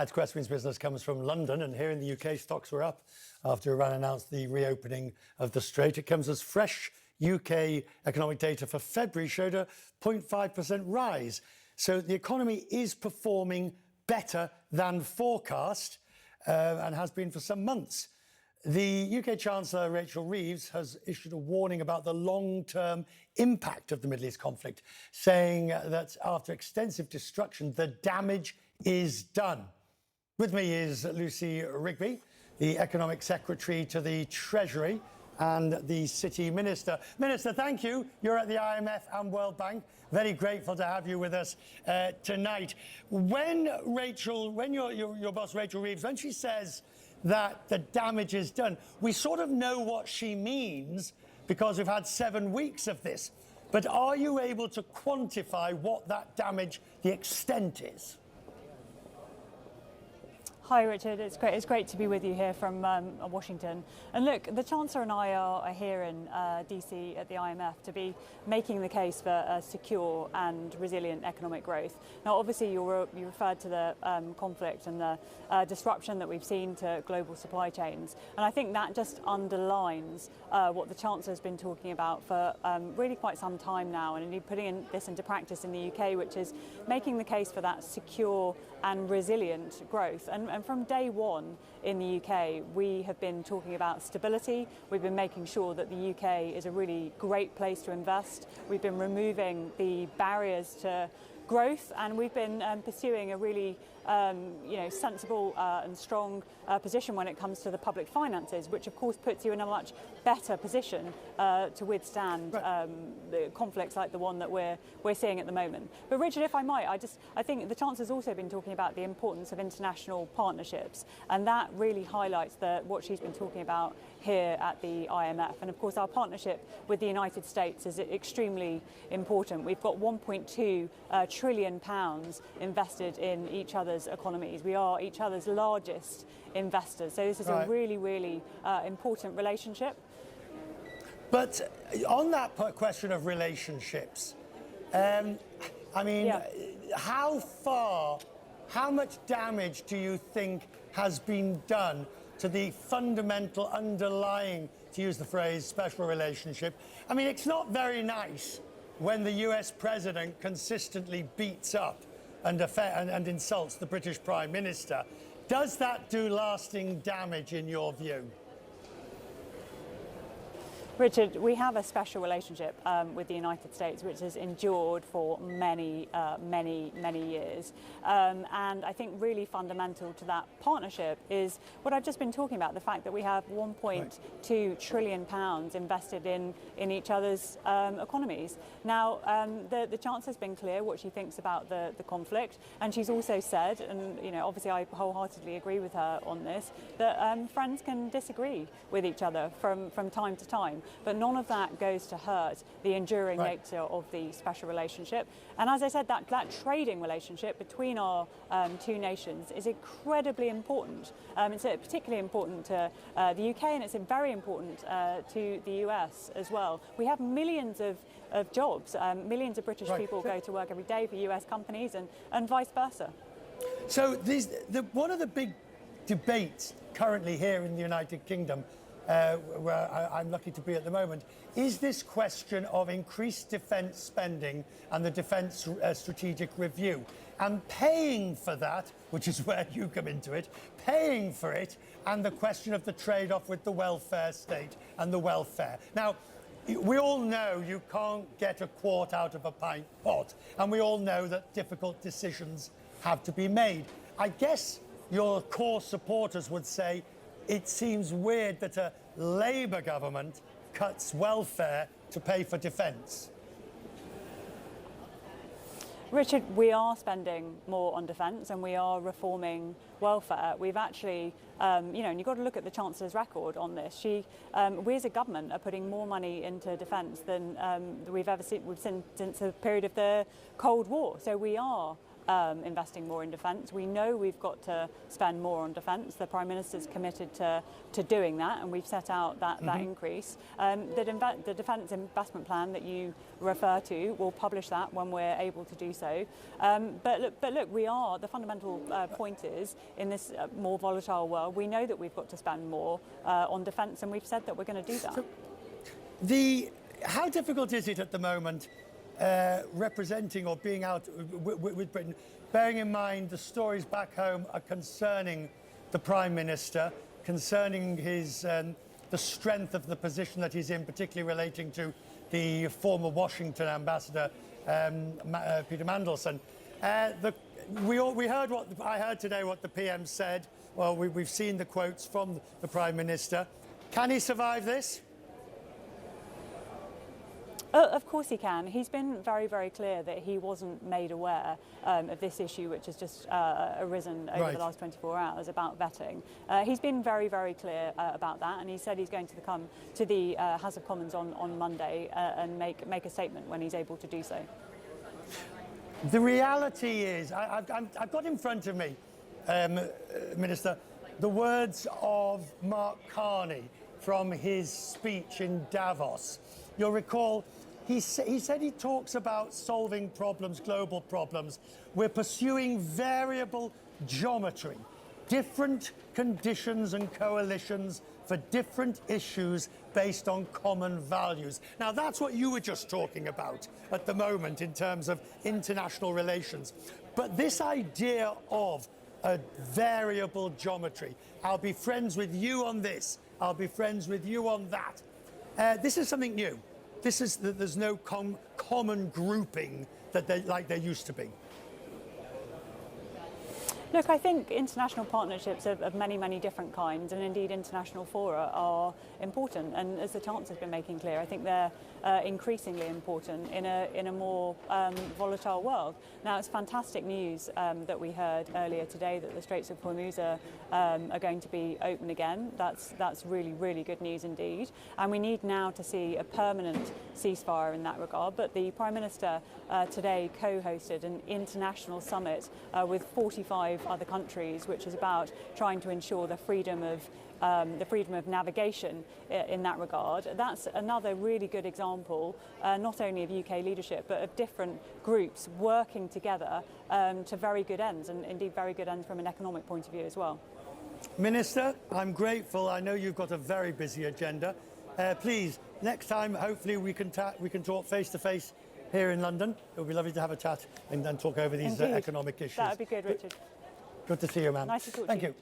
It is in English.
tonight's Questions Business comes from London, and here in the UK, stocks were up after Iran announced the reopening of the Strait. It comes as fresh UK economic data for February showed a 0.5% rise. So the economy is performing better than forecast and has been for some months. The UK Chancellor, Rachel Reeves, has issued a warning about the long-term impact of the Middle East conflict, saying that after extensive destruction, the damage is done. With me is Lucy Rigby, the Economic Secretary to the Treasury and the City Minister. Minister, thank you. You're at the IMF and World Bank. Very grateful to have you with us tonight. When your boss, Rachel Reeves, when she says that the damage is done, we sort of know what she means because we've had 7 weeks of this. But are you able to quantify what that damage, the extent is? Hi, Richard. It's great to be with you here from Washington. And look, the Chancellor and I are here in DC at the IMF to be making the case for a secure and resilient economic growth. Now, obviously, you referred to the conflict and the disruption that we've seen to global supply chains. And I think that just underlines what the Chancellor has been talking about for really quite some time now, and indeed putting this into practice in the UK, which is making the case for that secure and resilient growth. And from day one in the UK, we have been talking about stability. We've been making sure that the UK is a really great place to invest. We've been removing the barriers to growth, and we've been pursuing a really sensible and strong position when it comes to the public finances, which of course puts you in a much better position to withstand the conflicts like the one that we're seeing at the moment. But Richard, if I might, I think the Chancellor's also been talking about the importance of international partnerships, and that really highlights what she's been talking about here at the IMF. And of course, our partnership with the United States is extremely important. We've got £1.2 trillion invested in each other's economies. We are each other's largest investors. So this is a really, really important relationship. But on that question of relationships, how much damage do you think has been done to the fundamental underlying, to use the phrase, special relationship? I mean, it's not very nice when the US president consistently beats up and insults the British Prime Minister. Does that do lasting damage in your view? Richard, we have a special relationship with the United States, which has endured for many years. And I think really fundamental to that partnership is what I've just been talking about, the fact that we have £1.2 trillion invested in each other's economies. Now, the Chancellor's been clear what she thinks about the conflict, and she's also said, and obviously I wholeheartedly agree with her on this, that friends can disagree with each other from time to time. But none of that goes to hurt the enduring nature of the special relationship. And as I said, that trading relationship between our two nations is incredibly important. It's particularly important to the UK, and it's very important to the US as well. We have millions of jobs. Millions of British people go to work every day for US companies and vice versa. So one of the big debates currently here in the United Kingdom, where I'm lucky to be at the moment, is this question of increased defence spending and the Defence Strategic Review, and paying for that, which is where you come into it, paying for it, and the question of the trade-off with the welfare state and the welfare. Now, we all know you can't get a quart out of a pint pot, and we all know that difficult decisions have to be made. I guess your core supporters would say it seems weird that a Labour government cuts welfare to pay for defence. Richard, we are spending more on defence and we are reforming welfare. We've actually, and you've got to look at the Chancellor's record on this. We as a government are putting more money into defence than we've seen since the period of the Cold War. So we are investing more in defence. We know we've got to spend more on defence. The Prime Minister's committed to doing that, and we've set out that increase. The defence investment plan that you refer to, we'll publish that when we're able to do so. But look, the fundamental point is, in this more volatile world, we know that we've got to spend more on defence, and we've said that we're going to do that. So how difficult is it at the moment representing or being out with Britain, bearing in mind the stories back home are concerning the Prime Minister, concerning his the strength of the position that he's in, particularly relating to the former Washington ambassador, Peter Mandelson. I heard today what the PM said. Well, we've seen the quotes from the Prime Minister. Can he survive this? Of course he can. He's been very, very clear that he wasn't made aware of this issue, which has just arisen over the last 24 hours about vetting. He's been very, very clear about that, and he said he's going to come to the House of Commons on Monday and make a statement when he's able to do so. The reality is, I've got in front of me, Minister, the words of Mark Carney from his speech in Davos. You'll recall he said he talks about solving problems, global problems. We're pursuing variable geometry, different conditions and coalitions for different issues based on common values. Now, that's what you were just talking about at the moment in terms of international relations. But this idea of a variable geometry, I'll be friends with you on this, I'll be friends with you on that. This is something new. There's no common grouping that there used to be. Look, I think international partnerships of many, many different kinds, and indeed international fora, are important. And as the Chancellor's been making clear, I think they're increasingly important in a more volatile world. Now, it's fantastic news that we heard earlier today that the Straits of Hormuz are going to be open again. That's really, really good news indeed. And we need now to see a permanent ceasefire in that regard. But the Prime Minister today co-hosted an international summit with 45 other countries, which is about trying to ensure the freedom of navigation in that regard. That's another really good example, not only of UK leadership, but of different groups working together to very good ends, and indeed very good ends from an economic point of view as well. Minister, I'm grateful. I know you've got a very busy agenda. Please, next time, hopefully we can talk face to face here in London. It would be lovely to have a chat and talk over these economic issues. That would be good, Richard. Good to see you, ma'am. Nice to talk to you. Thank you.